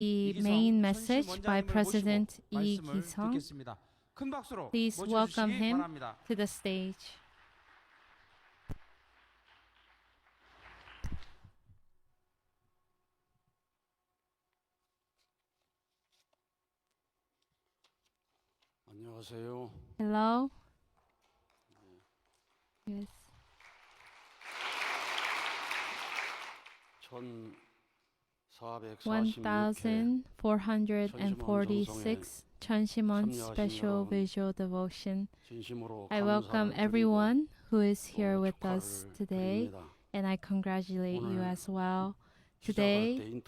the main message by President Lee Ki-sung. Please welcome him to the stage. 안녕하세요. Hello. Yes. 1446 Cheonshim Won Special Visual Devotion. I welcome everyone who is here with us today, and I congratulate you as well. Today,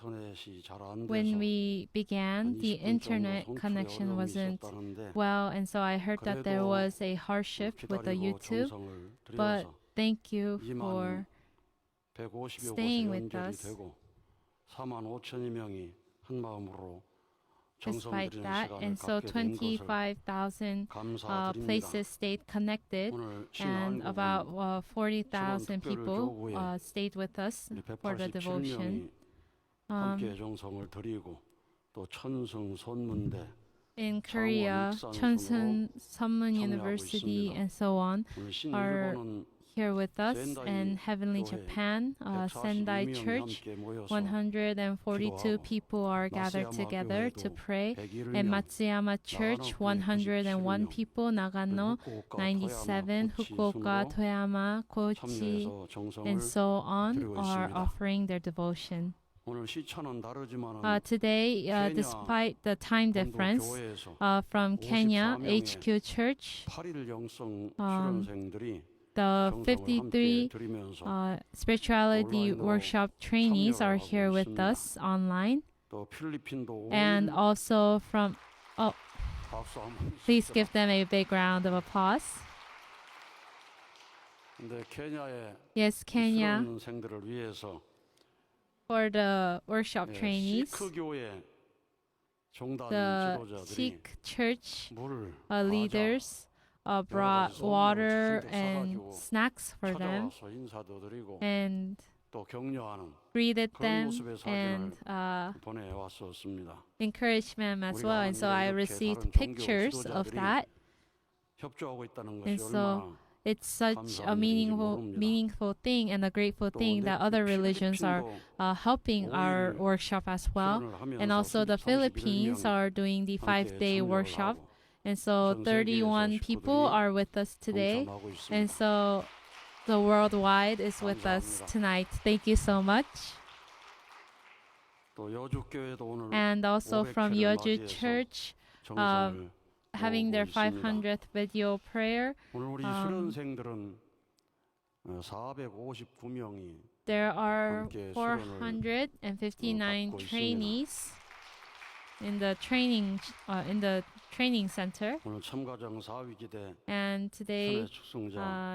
when we began, the internet connection wasn't well, and so I heard that there was a hardship with the YouTube, but thank you for staying with us. Despite that, and so 25,000 places stayed connected, and about 40,000 people stayed with us for the devotion. In Korea, Cheonshim Won University and so on are here with us, and Heavenly Japan, Sendai Church, 142 people are gathered together to pray, and Matsuyama Church, 101 people, Nagano, 97, Fukuoka, Toyama, Kochi, and so on are offering their devotion. Today, despite the time difference, from Kenya, HQ Church, the 53 spirituality workshop trainees are here with us online. And also from, please give them a big round of applause. Yes, Kenya, for the workshop trainees, the Sikh church leaders brought water and snacks for them and greeted them and encouraged them as well. And so I received pictures of that. And so it's such a meaningful thing and a grateful thing that other religions are helping our workshop as well. And also the Philippines are doing the 5-day workshop. And so 31 people are with us today. And so the worldwide is with us tonight. Thank you so much. And also from Yeoju Church, having their 500th video prayer. There are 459 trainees in the training center. And today,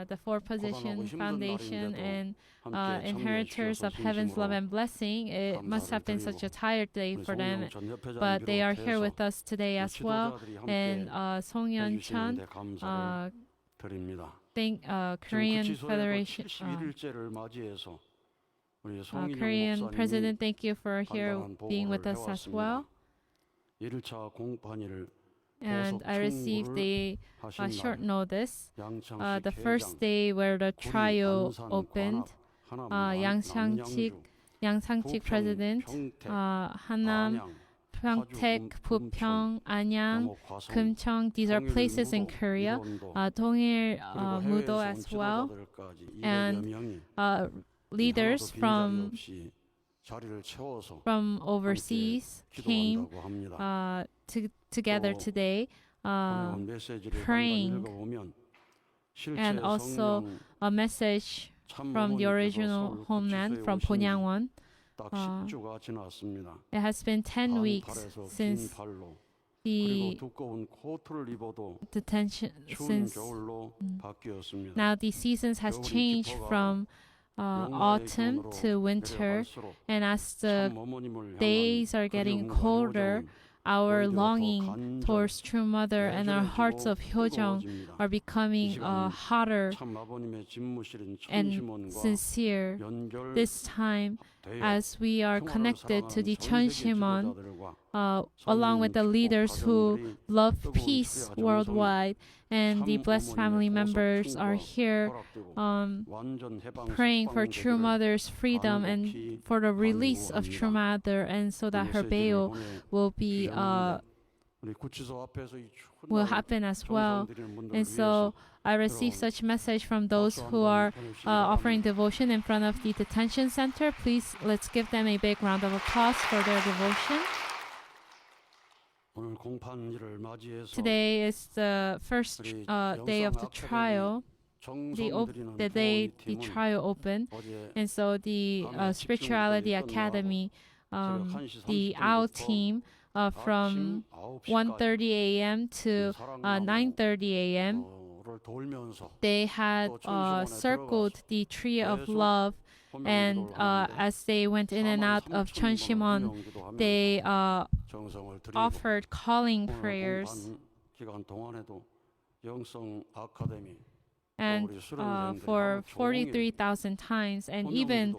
the Four Position Foundation and Inheritors of Heaven's Love and Blessing, it must have been such a tired day for them, but they are here with us today as well. And Song Yeon-chan, Korean Federation, Korean President, thank you for being with us as well. And I received a short notice. The first day where the trial opened, Yangsangchik President, Hanam, Pyeongtaek, Bupyeong, Anyang, Kumcheong, these are places in Korea, Dongil, Mudo as well, and leaders from overseas came together today praying, and also a message from the original homeland from Ponyangwon. It has been 10 weeks since the detention. Now the seasons has changed from autumn to winter, and as the days are getting colder, our longing towards True Mother and our hearts of Hyojong are becoming hotter and sincere this time as we are connected to the Cheonshim Won, along with the leaders who love peace worldwide, and the blessed family members are here praying for True Mother's freedom and for the release of True Mother, and so that her bail will be will happen as well. And so I received such message from those who are offering devotion in front of the detention center. Please, let's give them a big round of applause for their devotion. Today is the first day of the trial, the day the trial opened, and so the Spirituality Academy, the OWL team, from 1:30 a.m. to 9:30 a.m. they had circled the tree of love, and as they went in and out of Cheonshim Won, they offered calling prayers. And for 43,000 times. And even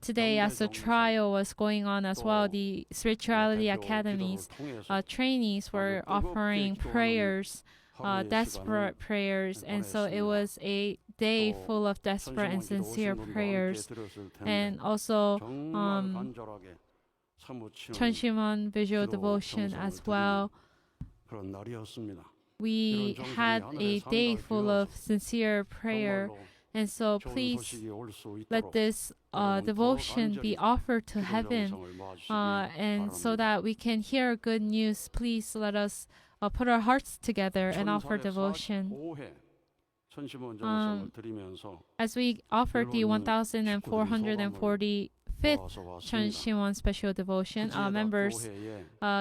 today, as the trial was going on as well, the Spirituality Academy's trainees were offering prayers, desperate prayers. And so it was a day full of desperate and sincere prayers. And also Cheonshim Won visual devotion as well. We had a day full of sincere prayer, and so please let this devotion be offered to heaven, and so that we can hear good news. Please let us put our hearts together and offer devotion. As we offered the 1445th Cheonshim Won special devotion, members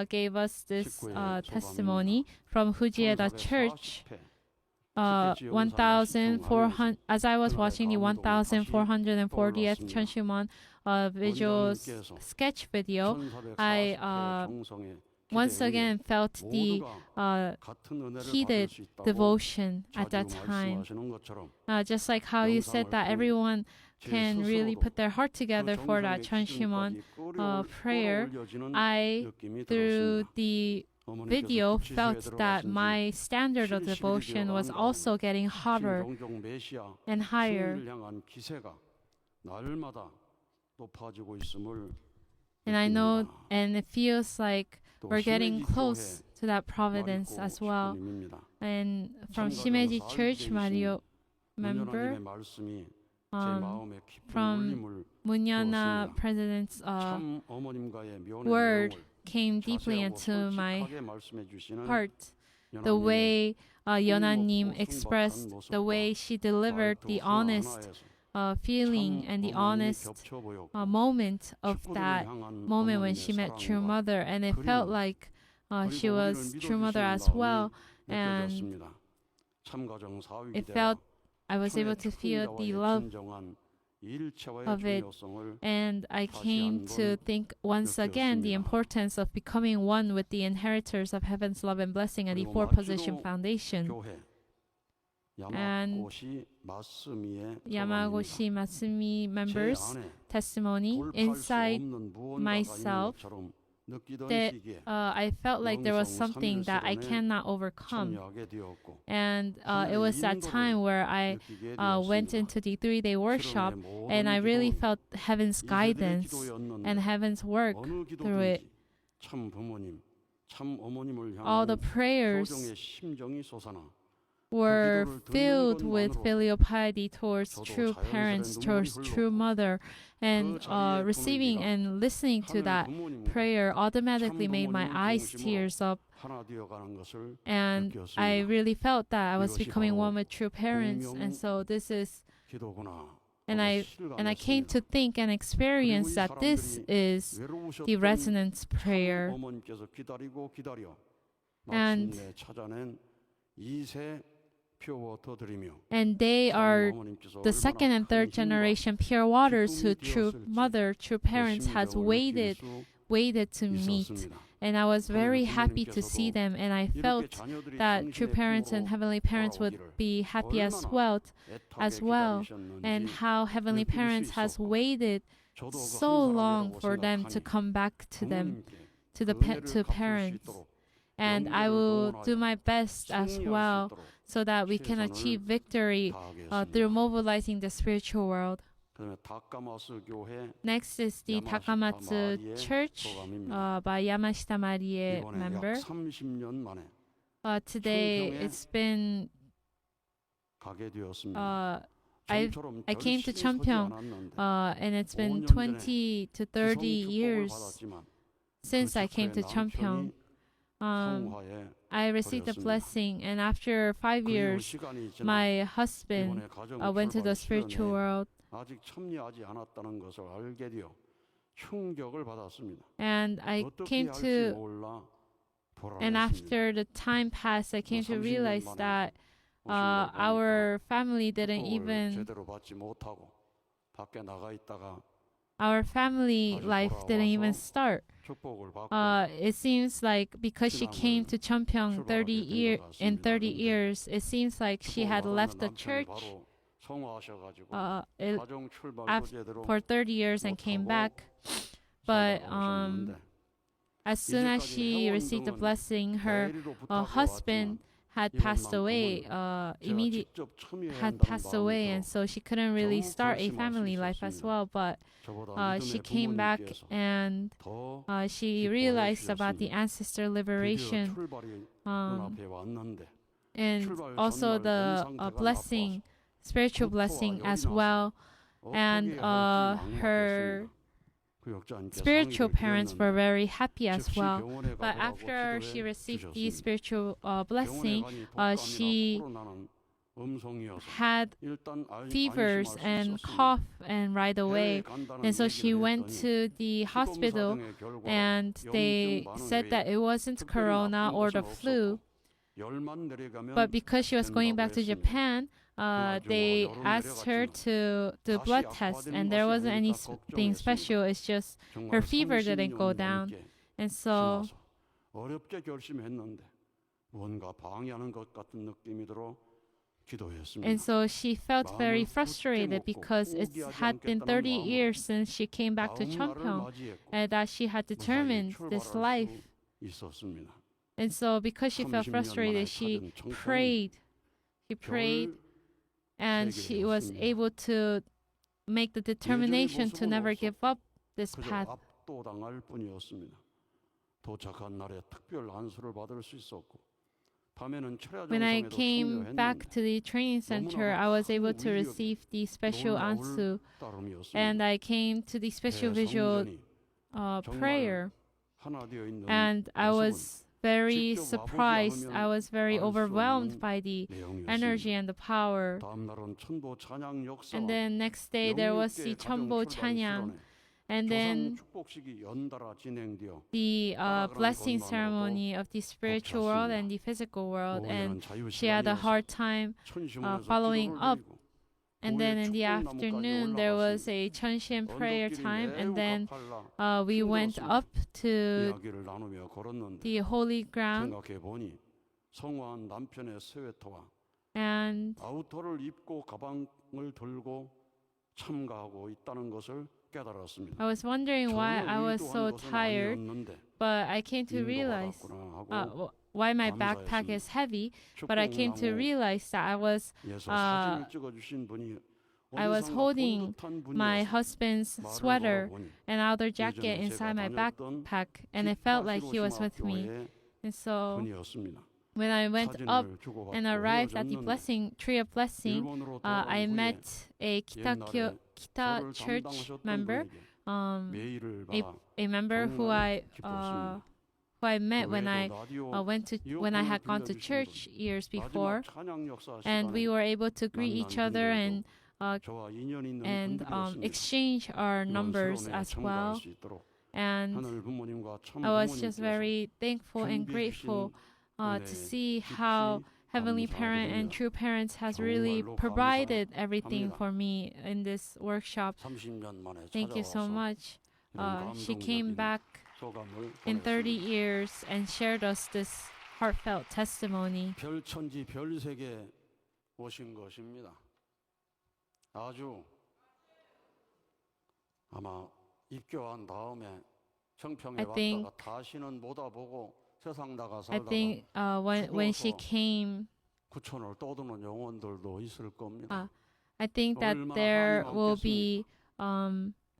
gave us this testimony from Hujieda Church. 1,400. As I was watching the 1,440th Cheonshim Won visual sketch video, I once again felt the heated devotion at that time. Just like how you said that everyone can really put their heart together for that Cheonshim Won prayer, I, through the video, felt that my standard of devotion was also getting hotter and higher. And I know, and it feels like we're getting close to that providence as well. And from Shimeji Church, Mario member, from Munyana President's word came deeply into my heart. The way Yeonha님 expressed, the way she delivered the honest feeling and the honest moment of that moment when she met True Mother, and it felt like she was True Mother as well, and it felt I was able to feel the love of it, and I came to think once again the importance of becoming one with the inheritors of heaven's love and blessing and the Four Position Foundation. And Yamagoshi Matsumi members' testimony, inside myself, that I felt like there was something that I cannot overcome. And it was that time where I went into the 3-day workshop, and I really felt heaven's guidance and heaven's work through it. All the prayers were filled with filial piety towards true parents, towards True Mother, and receiving and listening to that prayer automatically made my eyes tears up, and I really felt that I was becoming one with true parents. And so this is, and I came to think and experience that this is the resonance prayer. And they are the second and third generation pure waters who True Mother, True Parents has waited to meet. and I was very happy to see them, and I felt that true parents and heavenly parents would be happy as well, and how heavenly parents has waited so long for them to come back to them, to parents. And I will do my best as well so that we can achieve victory through mobilizing the spiritual world. Next is the Takamatsu Church by Yamashita Marie member. Today it's been I came to Cheonpyeong and it's been 20 to 30 years since I came to Cheonpyeong. I received a blessing, and after 5 years, my husband went to the spiritual world. And after the time passed, I came to realize that our family life didn't even start. It seems like because she came to Cheonpyeong 30 years, it seems like she had left the church for 30 years and came back. But as soon as she received the blessing, her husband had passed away, and so she couldn't really start a family life as well. But she came back and she realized about the ancestor liberation, and also the spiritual blessing as well. And her spiritual parents were very happy as well. But after she received the spiritual blessing, she had fevers and cough and right away, and so she went to the hospital, and they said that it wasn't corona or the flu, but because she was going back to Japan, they asked her to do blood tests, and there wasn't anything special. It's just her fever didn't go down. And so she felt very frustrated because it had been 30 years since she came back to Cheonpyeong, and that she had determined this life. And so because she felt frustrated, she prayed, and she was able to make the determination to never give up this path. When I came back to the training center, I was able to receive the special ansu, and I came to the special visual prayer, and I was very surprised. I was very overwhelmed by the energy and the power. And then next day there was the Cheonbo Chanyang, and then the blessing ceremony of the spiritual world and the physical world, and she had a hard time following up. And then in the afternoon there was a Cheonshim prayer time, and then we went up to the holy ground, and I was wondering why I was so tired, but I came to realize why my backpack is heavy, but I came to realize that I was holding my husband's sweater and outer jacket inside my backpack, and it felt like he was with me. And so when I went up and arrived at the tree of blessing, I met a Kita church member, a member who I met when I had gone to church years before, and we were able to greet each other and exchange our numbers as well. And I was just very thankful and grateful to see how Heavenly Parent and True Parents has really provided everything for me in this workshop. Thank you so much. She came back in 30 years and shared us this heartfelt testimony. 별천지 별세계 오신 것입니다. 아주 아마 입교한 다음에 청평에 왔다가 다시는 못 와보고 세상 나가 I 살다가 think when she came, 구천을 떠도는 영혼들도 있을 겁니다. I think that there will be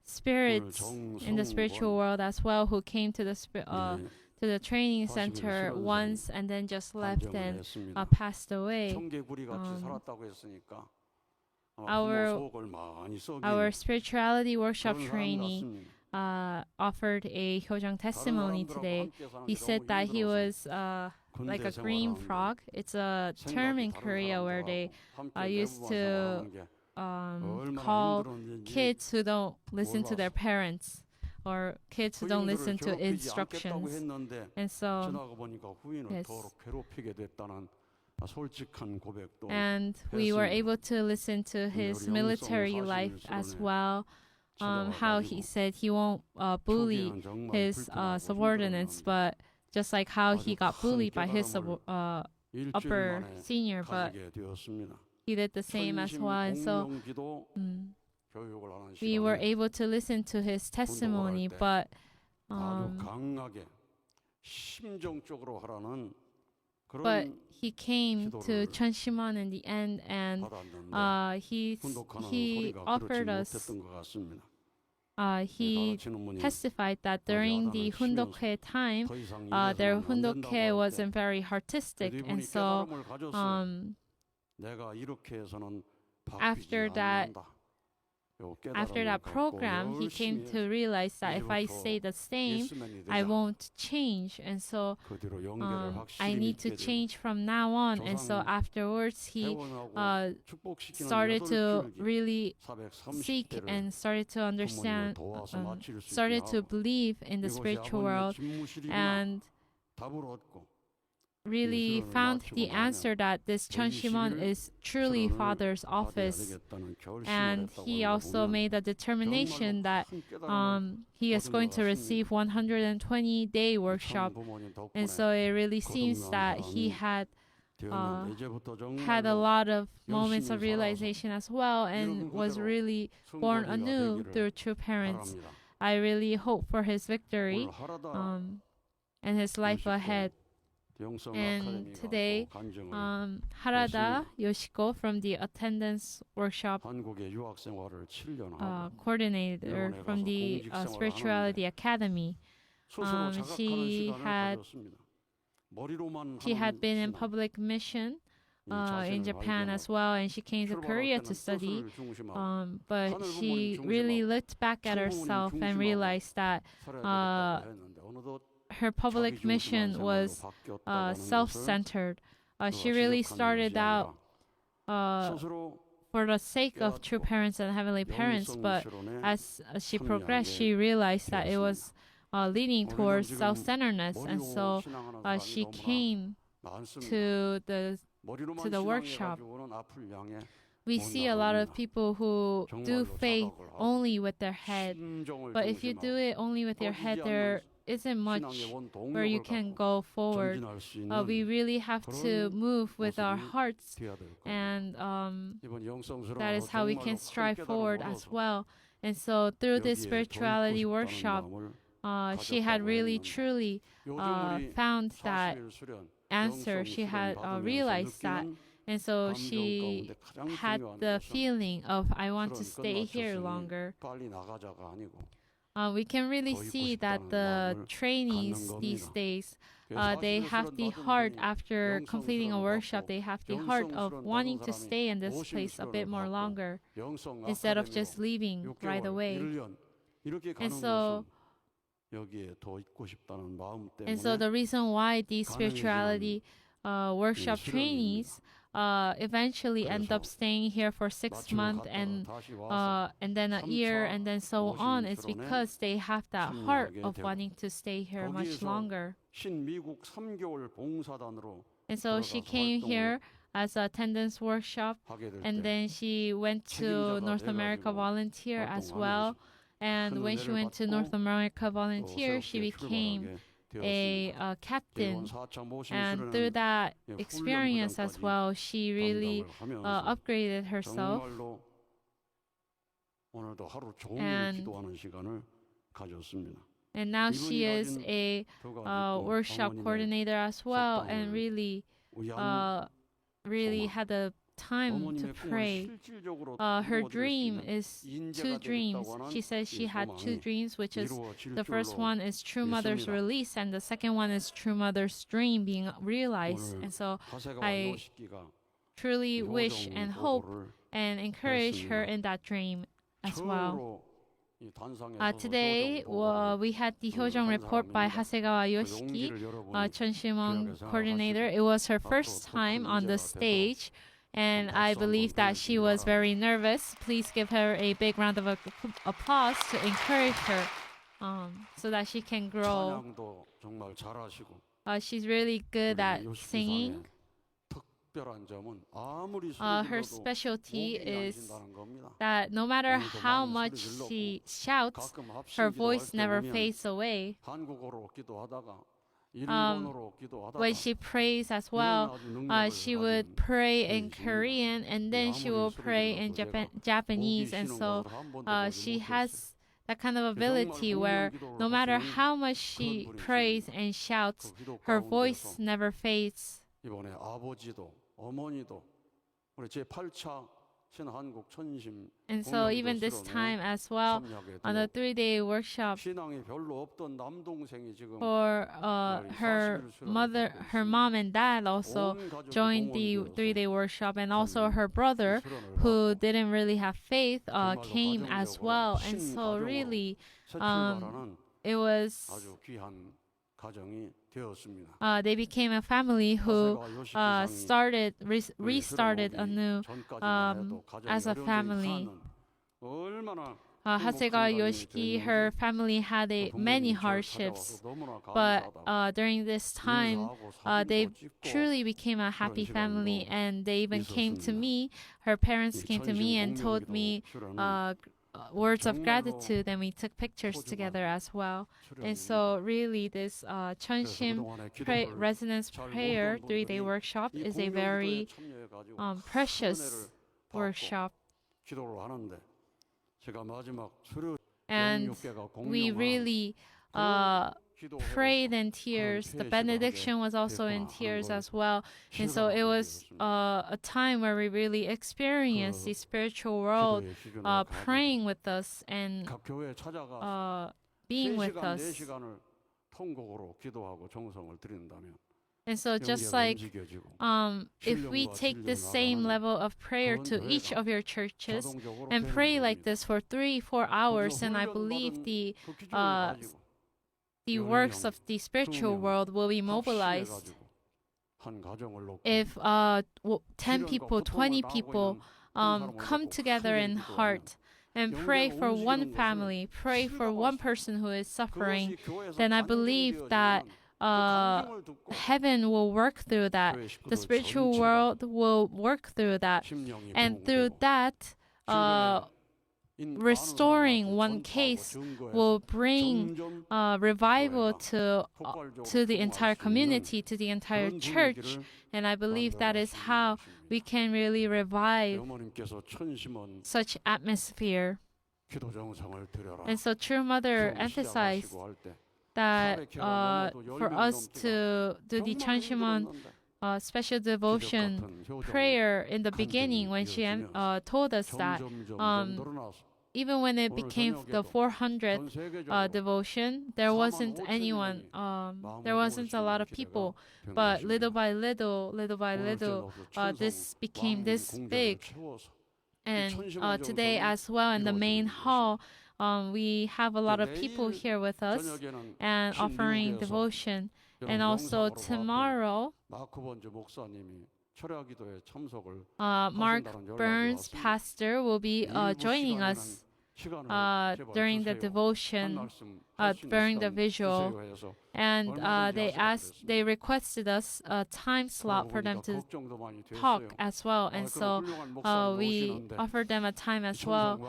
spirits in the spiritual world as well who came to the training center once and then just left and passed away. Our spirituality workshop trainee offered a Hyojang testimony today. He said that he was like a green frog. It's a term in Korea where they used to call kids who don't listen to their parents or kids who don't listen to instructions. And so, yes. And we were able to listen to his military life as well. How he said he won't bully his subordinates, but just like how he got bullied by his upper senior, but he did the same as well. And so we were able to listen to his testimony, but he came to Cheonshim Won in the end, and he offered us. He testified that during the Hundokhae time, their Hundokhae wasn't very artistic, and so after that program, he came to realize that if I stay the same, I won't change, and so I need to change from now on. And so afterwards, he started to really seek and started to understand, started to believe in the spiritual world, and really found the answer that this Cheonshim Won is truly Father's office. And he also made a determination that he is going to receive 120-day workshop. And so it really seems that he had a lot of moments of realization as well and was really born anew through true parents. I really hope for his victory and his life ahead. And today, Harada Yoshiko from the attendance workshop coordinator from the Spirituality Academy, she had been in public mission in Japan as well, and she came to Korea to study, but she really looked back at herself and realized that her public mission was self-centered. She really started out for the sake of true parents and heavenly parents, but as she progressed, she realized that it was leading towards self-centeredness, and so she came to the workshop. We see a lot of people who do faith only with their head, but if you do it only with your head, there isn't much where you can go forward. We really have to move with our hearts, and that is how we can strive forward as well. And so through this spirituality workshop, she had really truly found that answer. She had realized that. And so she had the feeling of, I want to stay here longer. We can really see that the trainees these days, they have the heart after completing a workshop, they have the heart of wanting to stay in this place a bit more longer instead of just leaving right away. And so the reason why these spirituality workshop trainees eventually end up staying here for 6 months and then a year and then so on is because they have that heart of wanting to stay here much longer. And so she came here as an attendance workshop, and then she went to North America volunteer as well. And when she went to North America volunteer, she became a captain. And through that experience as well, she really upgraded herself. And now she is a workshop coordinator as well, and really had the time to pray. Her dream is two dreams. She says she had two dreams, which is the first one is True Mother's release, and the second one is True Mother's dream being realized. And so I truly wish and hope and encourage her in that dream as well. Today, we had the Hyojong report by Hasegawa Yoshiki, Cheonshim Won coordinator. It was her first time on the stage, and I believe that she was very nervous. Please give her a big round of applause to encourage her so that she can grow. She's really good at singing. Her specialty is that no matter how much she shouts, her voice never fades away. When she prays as well, she would pray in Korean and then she will pray in Japanese. And so she has that kind of ability where no matter how much she prays and shouts, her voice never fades. And so even this time as well, on the 3-day workshop, for her mom and dad also joined the 3-day workshop, and also her brother, who didn't really have faith, came as well. And so really, it was they became a family who restarted anew as a family. Hasegawa Yoshiki, her family had many hardships, but during this time, they truly became a happy family, and they even came to me. Her parents came to me and told me words of gratitude, and we took pictures together as well. And so really this Cheonshim Resonance Prayer 3-day workshop is a very precious workshop. And we really prayed in tears. The benediction was also in tears as well. And so it was a time where we really experienced the spiritual world praying with us and being with us. And so just like if we take the same level of prayer to each of your churches and pray like this for 3-4 hours, and I believe the works of the spiritual world will be mobilized. If 10 people, 20 people come together in heart and pray for one family, pray for one person who is suffering, then I believe that heaven will work through that. The spiritual world will work through that. And through that, restoring one case will bring revival to the entire community, to the entire church. And I believe that is how we can really revive such atmosphere. And so True Mother emphasized that for us to do the Cheonshim Won special devotion prayer in the beginning, when she told us that even when it became the 400th devotion, there wasn't anyone, there wasn't a lot of people, but little by little, this became this big. And today as well in the main hall, we have a lot of people here with us and offering devotion. And also tomorrow, Mark Burns, pastor, will be joining us during the devotion. during the visual, and they requested us a time slot for them to talk as well, and so we offered them a time as well.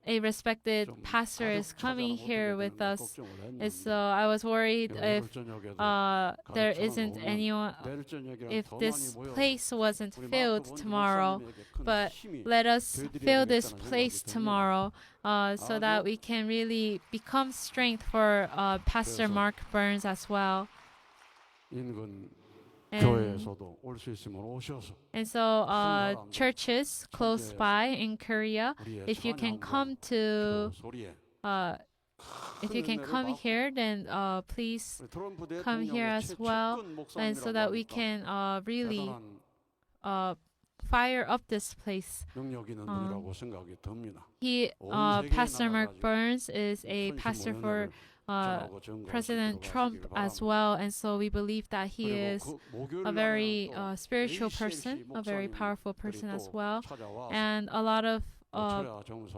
A respected pastor is coming here with us, and so I was worried if there isn't anyone, if this place wasn't filled tomorrow, but let us fill this place tomorrow so that we can really become strength for Pastor Mark Burns as well. And so churches close by in Korea, if you can come here, then please come here as well, and so that we can really fire up this place. Pastor Mark Burns is a pastor for President Trump as well, and so we believe that he is a very spiritual person, a very powerful person as well, and a lot of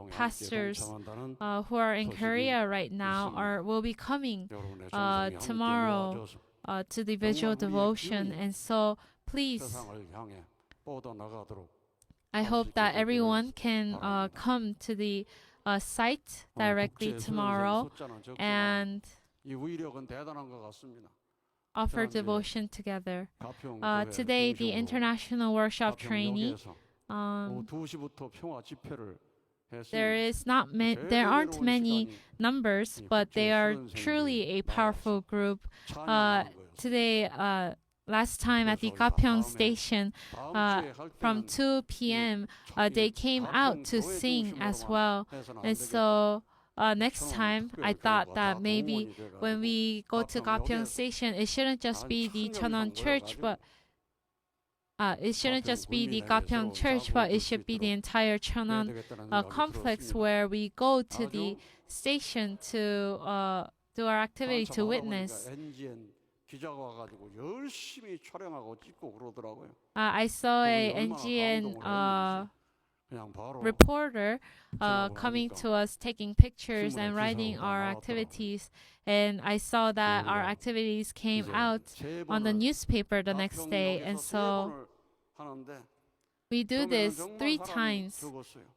pastors who are in Korea right now will be coming tomorrow to the visual devotion, and so please, I hope that everyone can come to the site directly tomorrow and offer devotion together. Today, the international workshop trainee, there aren't many numbers, but they are truly a powerful group. Today, last time at the Gapyeong station, from 2 p.m., they came out to sing as well. And so next time, I thought that maybe when we go to Gapyeong station, it shouldn't just be the Cheonwon church, but it shouldn't just be the Gapyeong church, but it should be the entire Cheonwon complex, where we go to the station to do our activity, to witness. I saw a NGN reporter coming to us, taking pictures and writing our activities, and I saw that our activities came out on the newspaper the next day, and so we do this 3 times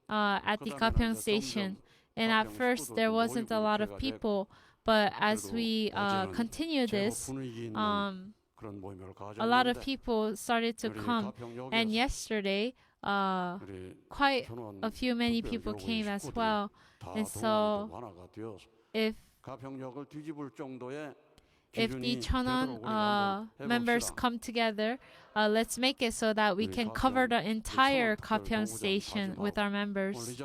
at the Gapyeong station, and at first there wasn't a lot of people. But as we continue this, a lot of people started to come. And yesterday, quite a few many people came as well. And so if the Cheonwon members come together, let's make it so that we can cover the entire Gapyeong station with our members.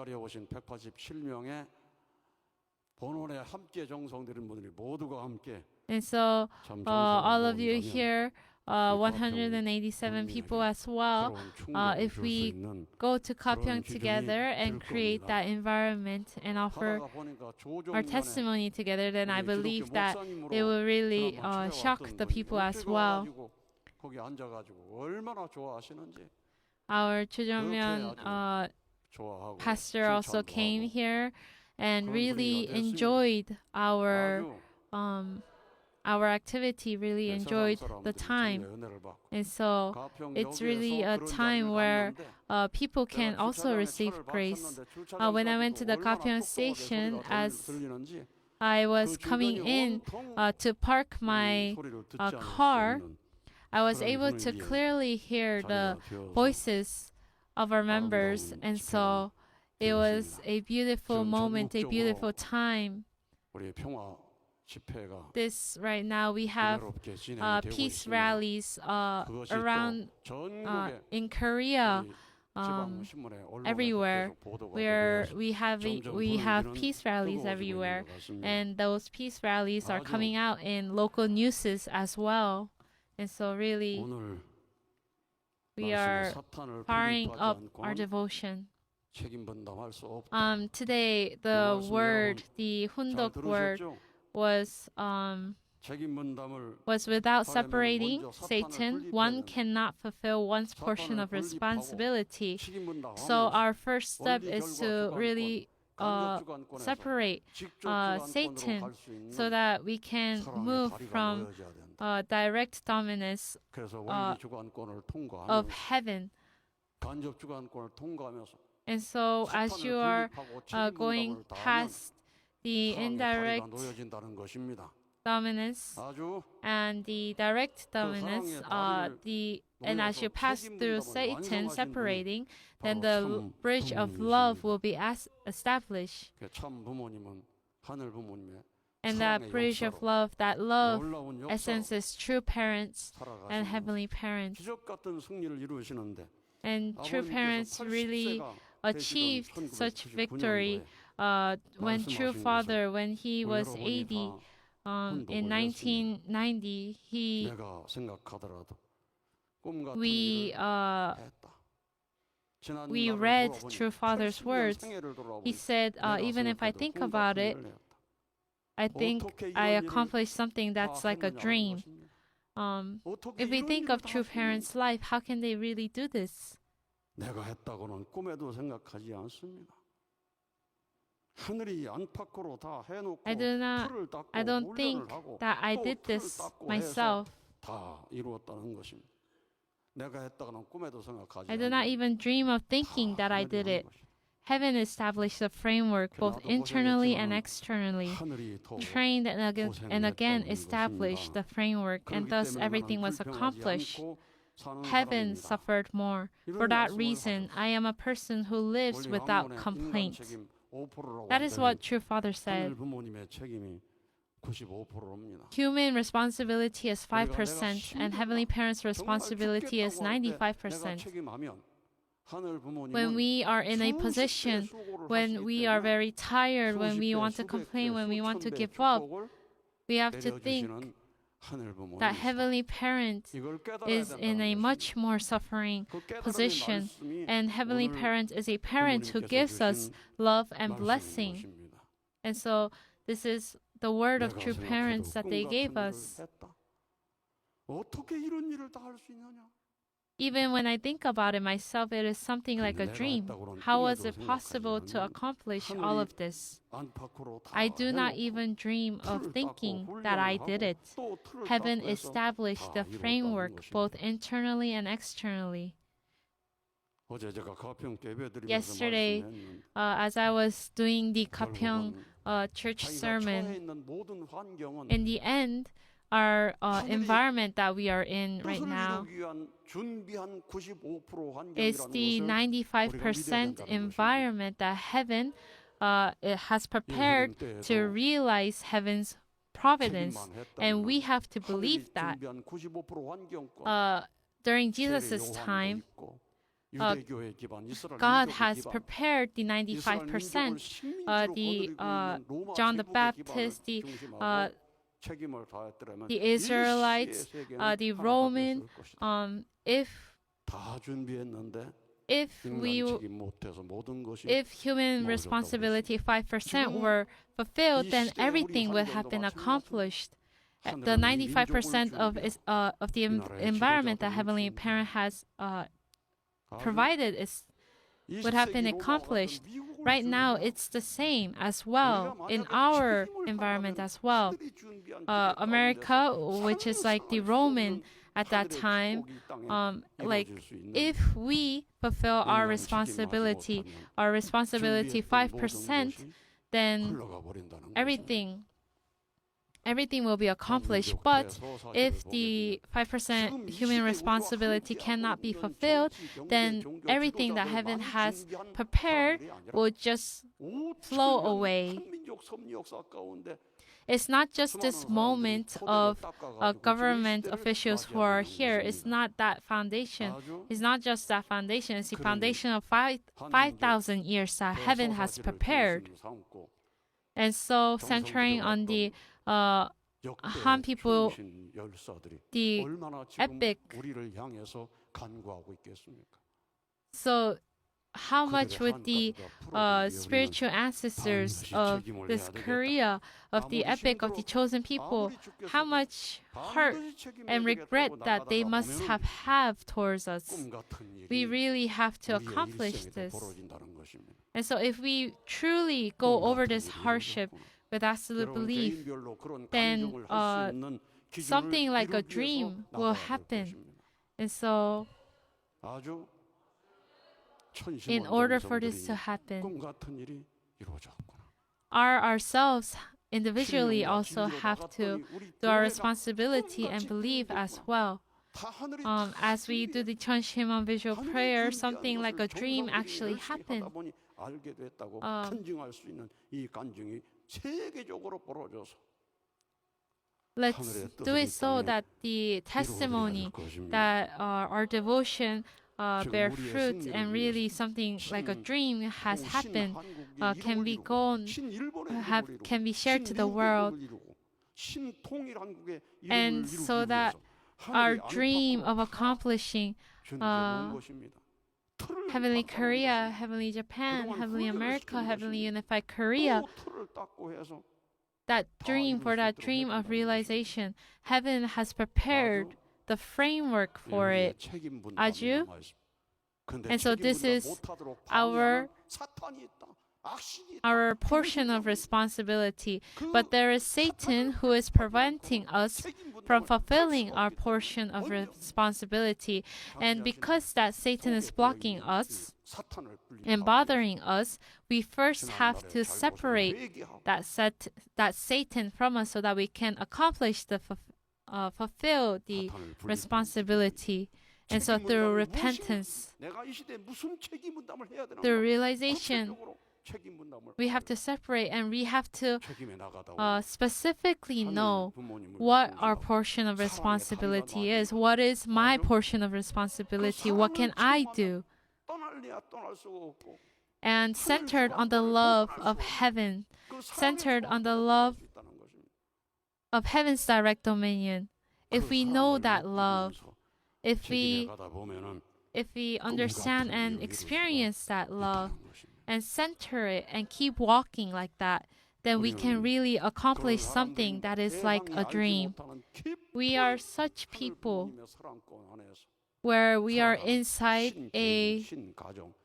And so all of you here, 187 people as well, if we go to Gapyeong together and create that environment and offer our testimony together, then I believe that it will really shock the people as well. Our Cheonshim pastor also came here and really enjoyed our activity, really enjoyed the time. And so it's really a time where people can also receive grace. When I went to the Gapyeong station, as I was coming in to park my car, I was able to clearly hear the voices of our members, and so it was a beautiful moment, a beautiful time. This right now we have peace rallies around in Korea, everywhere, where we have peace rallies everywhere, and those peace rallies are coming out in local newses as well. And so really, we are firing up our devotion. Today, the word, the Hundok word, was without separating Satan. One cannot fulfill one's portion of responsibility. So our first step is to really separate Satan so that we can move from direct dominance of heaven. And so as you are going past the indirect dominance and the direct dominance, and as you pass through Satan separating, then the bridge of love will be established. And that bridge of love, that love essence is true parents and heavenly parents. And true parents really achieved such victory when True Father, when he was 80, in 1990, we read True Father's words. He said, even if I think about it, I think I accomplished something that's like a dream. If we think of true parents' life, how can they really do this? I don't think that I did this myself. I do not even dream of thinking that I did it. Heaven established a framework both internally and externally, trained and again established the framework, and thus everything was accomplished. Heaven suffered more. For that reason, I am a person who lives without complaint. That is what True Father said. Human responsibility is 5%, and Heavenly Parents' responsibility is 95%. When we are in a position, when we are very tired, when we want to complain, when we want to give up, we have to think that Heavenly Parent is in a much more suffering position, and Heavenly Parent is a parent who gives us love and blessing. And so this is the word of true parents that they gave us. Even when I think about it myself, it is something like a dream. How was it possible to accomplish all of this? I do not even dream of thinking that I did it. Heaven established the framework both internally and externally. Yesterday, as I was doing the Gapyeong church sermon, in the end, our environment that we are in right now is the 95% environment that heaven it has prepared to realize heaven's providence, and we have to believe that. During Jesus' time, God has prepared the 95%, John the Baptist, the Israelites, the Roman. If human responsibility 5% were fulfilled, then everything would have been accomplished. The 95% of the environment that Heavenly Parent has provided would have been accomplished. Right now, it's the same as well in our environment as well. America, which is like the Roman at that time, if we fulfill our responsibility 5%, then everything will be accomplished. But if the 5% human responsibility cannot be fulfilled, then everything that heaven has prepared will just flow away. It's not just this moment of government officials who are here. It's not that foundation. It's not just that foundation. It's the foundation of 5,000 years that heaven has prepared. And so, centering on the Han people, the epic. So, how much would the spiritual ancestors of this Korea, of the epic of the chosen people, how much hurt and regret that they must have towards us? We really have to accomplish this. And so if we truly go over this hardship with absolute belief, then something like a dream will happen. And so in order for this to happen, ourselves individually also have to do our responsibility and believe as well. As we do the Cheonshim Won visual prayer, something like a dream actually happened. Let's do it so that the testimony that our devotion bear fruit and really something like a dream has happened can be shared to the world, and so that our dream of accomplishing Heavenly Korea, Heavenly Japan, Heavenly America, Heavenly Unified Korea, that dream of realization, heaven has prepared the framework for it. Aju? And so this is our portion of responsibility. But there is Satan who is preventing us from fulfilling our portion of responsibility. And because that Satan is blocking us and bothering us, we first have to separate that Satan from us so that we can accomplish fulfill the responsibility. And so through repentance, through realization, we have to separate, and we have to specifically know what our portion of responsibility is. What is my portion of responsibility? What can I do? And centered on the love of heaven, centered on the love of heaven's direct dominion. If we know that love, if we understand and experience that love, and center it and keep walking like that, then we can really accomplish something that is like a dream. We are such people where we are inside a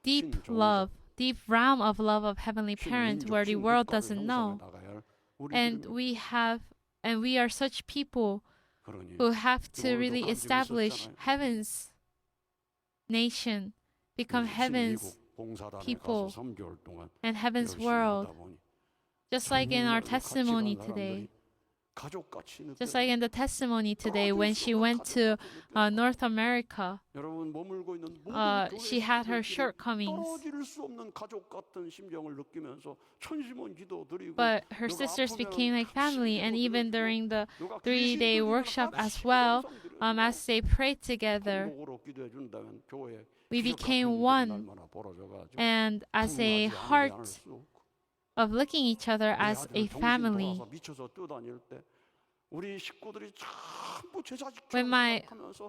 deep realm of love of Heavenly Parent where the world doesn't know. And we are such people who have to really establish heaven's nation, become heaven's people and heaven's world. Just like in our testimony today. Just like in the testimony today, when she went to North America, she had her shortcomings. But her sisters became like family, and even during the 3-day workshop as well, as they prayed together, we became one, and as a heart of looking each other as a family.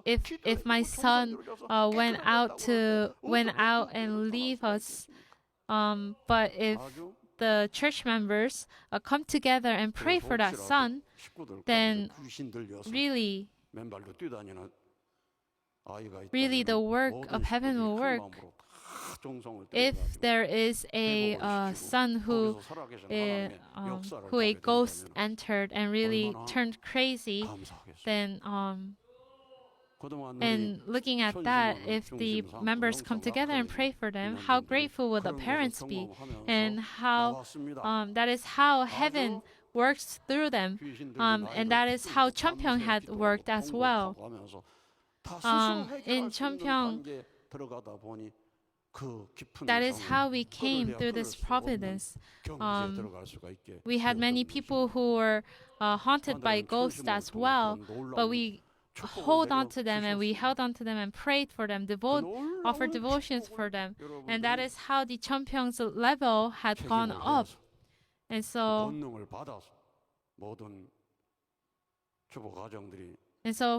If my son went out and leave us, but if the church members come together and pray for that son, then really the work of heaven will work. If there is a son who a ghost entered and really turned crazy, then and looking at that, if the members come together and pray for them, how grateful will the parents be, and how that is how heaven works through them, and that is how Cheonpyeong had worked as well. In Cheonpyeong, that is how we came through this providence. We had many people who were haunted by ghosts as well, but we held on to them and prayed for them, offered devotions for them, and that is how the Cheonpyeong's level had gone up. And so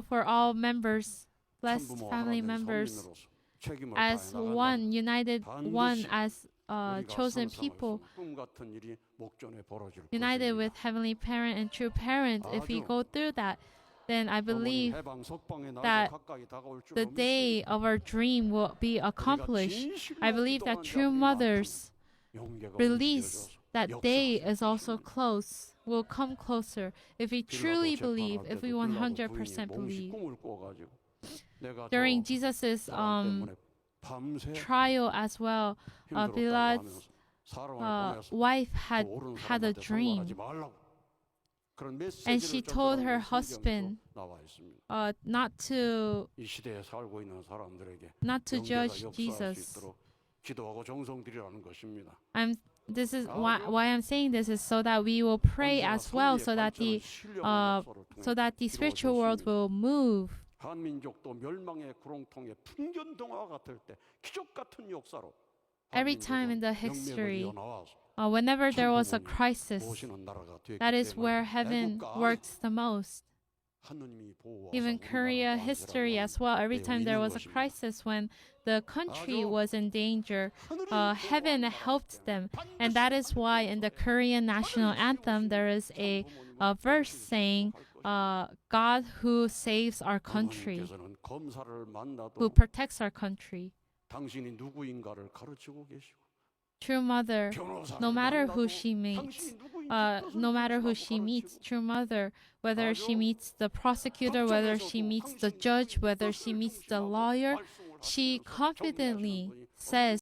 for all members, blessed family members, as one, united, one as chosen people, united with Heavenly Parent and True Parent, if we go through that, then I believe that the day of our dream will be accomplished. I believe that true mothers release, that day is also close, will come closer if we truly believe, if we 100% believe. During Jesus's trial as well, Pilate's wife had a dream, and she told her husband not to judge Jesus. This is why I'm saying this is so that we will pray as well, so that the spiritual world will move. Every time in the history, whenever there was a crisis, that is where heaven works the most. Even Korea history as well, every time there was a crisis, when the country was in danger, heaven helped them. And that is why in the Korean national anthem there is a verse saying, God who saves our country, who protects our country. True mother, no matter who she meets, true mother, whether she meets the prosecutor, whether she meets the judge, whether she meets the lawyer, she confidently says